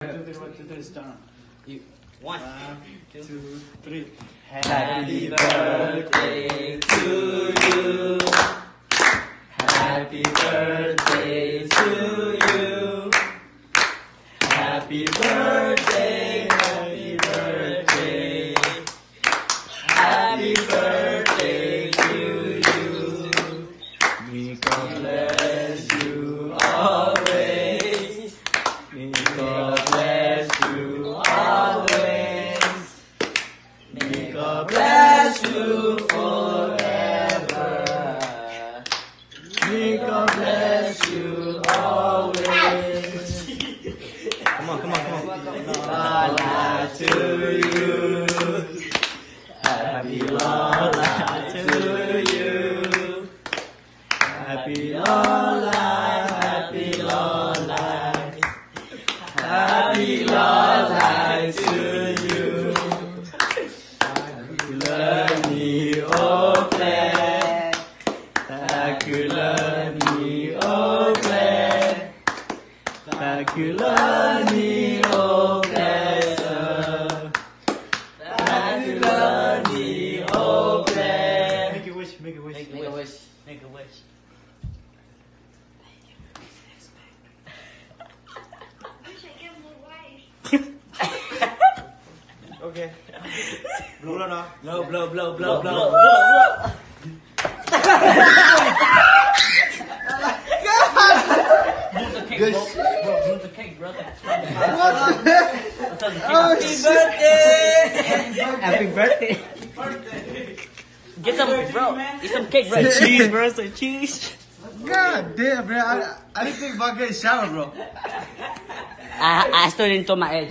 Start. One, two, three. Happy birthday to you. Happy birthday to you. Happy birthday, happy birthday. Happy birthday to you. May God bless you always. May God bless you always. May God bless you forever. May God bless you always. Come on. Lola to you. Happy Lola to you. Happy Lola, happy Lola. Happy Lola to you. Takulani ople. Takulani ople. Takulani ople. Takulani ople. Make a wish. Make a wish. Make a wish. Okay. Blow na. Blow. Move the cake, bro. Happy birthday! Happy birthday. Get some, bro. Eat some cake, bro. Cheese, bro. Some cheese. God damn, bro. I didn't think about getting shower, bro. I still didn't throw my egg.